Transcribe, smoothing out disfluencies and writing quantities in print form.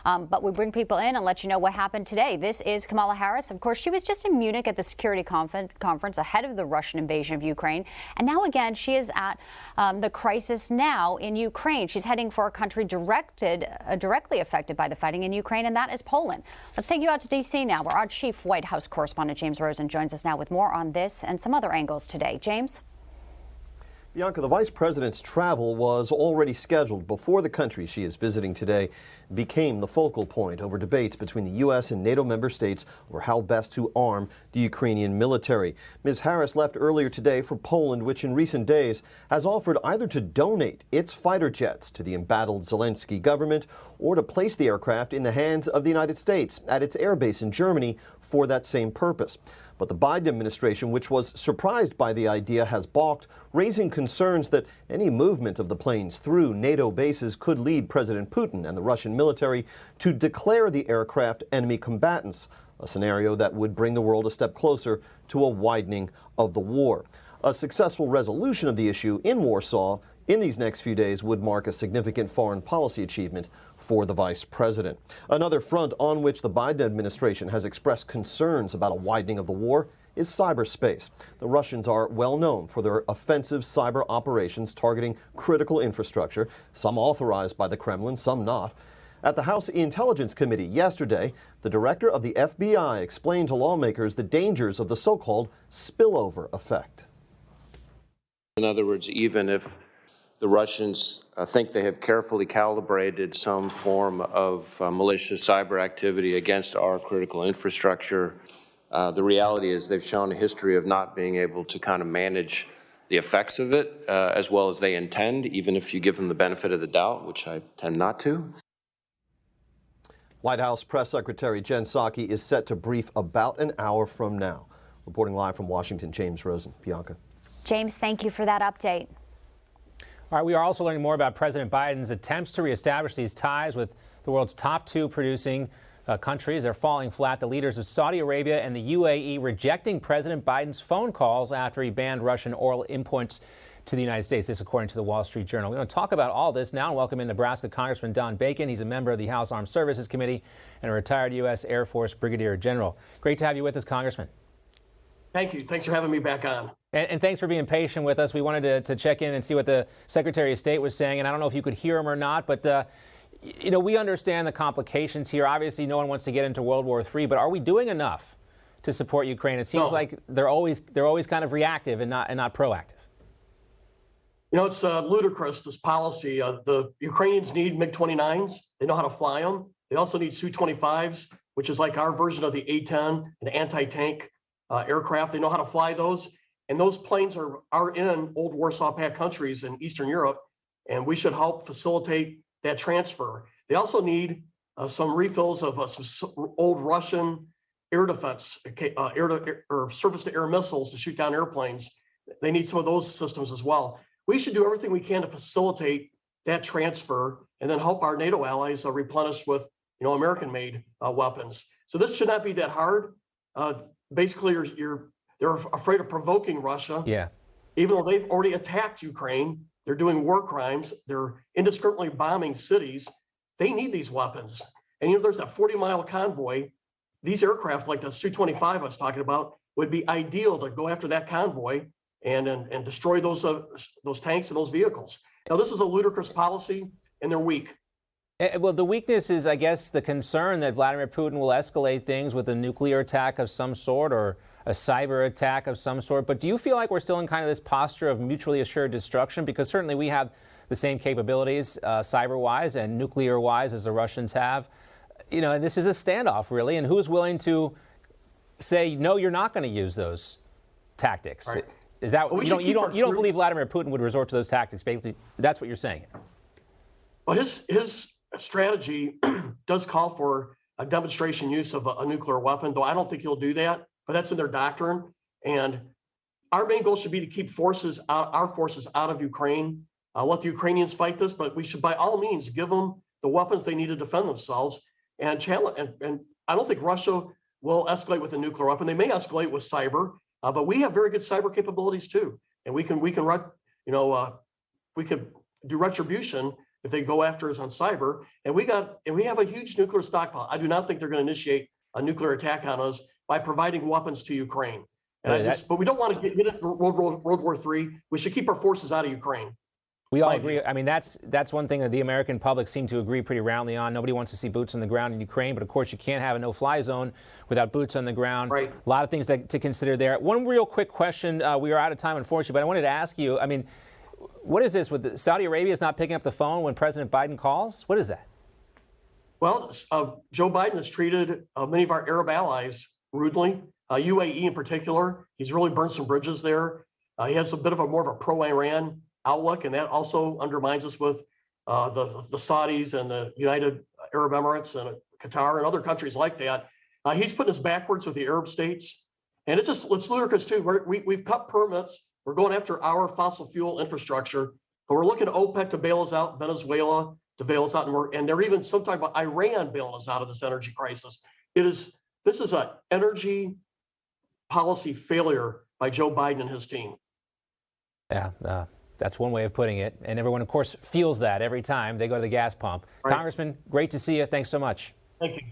But we bring people in and let you know what happened today. This is Kamala Harris. Of course, she was just in Munich at the security conference ahead of the Russian invasion of Ukraine. And now again, she is at the crisis now in Ukraine. She's heading for a country directly affected by the fighting in Ukraine, and that is Poland. Let's take you out to D.C. now, where our chief White House correspondent James Rosen joins us now with more on this and some other angles today. James? Bianca, the vice president's travel was already scheduled before the country she is visiting today became the focal point over debates between the U.S. and NATO member states over how best to arm the Ukrainian military. Ms. Harris left earlier today for Poland, which in recent days has offered either to donate its fighter jets to the embattled Zelensky government or to place the aircraft in the hands of the United States at its airbase in Germany for that same purpose. But the Biden administration, which was surprised by the idea, has balked, raising concerns that any movement of the planes through NATO bases could lead President Putin and the Russian military to declare the aircraft enemy combatants, a scenario that would bring the world a step closer to a widening of the war. A successful resolution of the issue in Warsaw in these next few days would mark a significant foreign policy achievement for the vice president. Another front on which the Biden administration has expressed concerns about a widening of the war is cyberspace. The Russians are well known for their offensive cyber operations targeting critical infrastructure, some authorized by the Kremlin, some not. At the House Intelligence Committee yesterday, the director of the FBI explained to lawmakers the dangers of the so-called spillover effect. In other words, even if the Russians think they have carefully calibrated some form of malicious cyber activity against our critical infrastructure, the reality is they've shown a history of not being able to kind of manage the effects of it as well as they intend, even if you give them the benefit of the doubt, which I tend not to. White House Press Secretary Jen Psaki is set to brief about an hour from now. Reporting live from Washington, James Rosen. Bianca. James, thank you for that update. All right, we are also learning more about President Biden's attempts to reestablish these ties with the world's top two producing countries. They're falling flat. The leaders of Saudi Arabia and the UAE rejecting President Biden's phone calls after he banned Russian oil imports to the United States. This according to the Wall Street Journal. We're going to talk about all this now and welcome in Nebraska Congressman Don Bacon. He's a member of the House Armed Services Committee and a retired U.S. Air Force Brigadier General. Great to have you with us, Congressman. Thank you. Thanks for having me back on. And thanks for being patient with us. We wanted to check in and see what the Secretary of State was saying. And I don't know if you could hear him or not, but, you know, we understand the complications here. Obviously, no one wants to get into World War III, but are we doing enough to support Ukraine? It seems like they're always kind of reactive and not proactive. You know, it's ludicrous, this policy. The Ukrainians need MiG-29s. They know how to fly them. They also need Su-25s, which is like our version of the A-10, an anti-tank aircraft. They know how to fly those. And those planes are in old Warsaw Pact countries in Eastern Europe, and we should help facilitate that transfer. They also need some refills of some old Russian air defense, or surface-to-air missiles to shoot down airplanes. They need some of those systems as well. We should do everything we can to facilitate that transfer and then help our NATO allies replenish with, you know, American-made weapons. So this should not be that hard. Basically, they're afraid of provoking Russia. Yeah. Even though they've already attacked Ukraine, they're doing war crimes. They're indiscriminately bombing cities. They need these weapons. And, you know, there's that 40-mile convoy. These aircraft, like the Su-25 I was talking about, would be ideal to go after that convoy and destroy those tanks and those vehicles. Now, this is a ludicrous policy, and they're weak. Well, the weakness is, I guess, the concern that Vladimir Putin will escalate things with a nuclear attack of some sort or a cyber attack of some sort. But do you feel like we're still in kind of this posture of mutually assured destruction? Because certainly we have the same capabilities cyber-wise and nuclear-wise as the Russians have. You know, and this is a standoff, really. And who's willing to say, no, you're not going to use those tactics? Right. Is that well, you don't believe Vladimir Putin would resort to those tactics? Basically, that's what you're saying. Well, his strategy does call for a demonstration use of a nuclear weapon, though I don't think he'll do that. But that's in their doctrine. And our main goal should be to keep our forces out of Ukraine. Let the Ukrainians fight this, but we should by all means give them the weapons they need to defend themselves and challenge. And I don't think Russia will escalate with a nuclear weapon. They may escalate with cyber, but we have very good cyber capabilities too, and we could do retribution if they go after us on cyber. And we have a huge nuclear stockpile. I do not think they're going to initiate a nuclear attack on us by providing weapons to Ukraine. And but we don't want to get into World War III. We should keep our forces out of Ukraine. We all agree. I mean, that's one thing that the American public seem to agree pretty roundly on. Nobody wants to see boots on the ground in Ukraine, but of course you can't have a no-fly zone without boots on the ground. Right. A lot of things to consider there. One real quick question. We are out of time, unfortunately, but I wanted to ask you, I mean, what is this with Saudi Arabia is not picking up the phone when President Biden calls? What is that? Well, Joe Biden has treated many of our Arab allies rudely, UAE in particular. He's really burned some bridges there. He has a bit of a more of a pro-Iran outlook, and that also undermines us with the Saudis and the United Arab Emirates and Qatar and other countries like that. He's putting us backwards with the Arab states, and it's ludicrous too. We've cut permits. We're going after our fossil fuel infrastructure, but we're looking to OPEC to bail us out, Venezuela to bail us out, and they're even some talking about Iran bailing us out of this energy crisis. This is an energy policy failure by Joe Biden and his team. Yeah. That's one way of putting it. And everyone, of course, feels that every time they go to the gas pump. Right. Congressman, great to see you. Thanks so much. Thank you.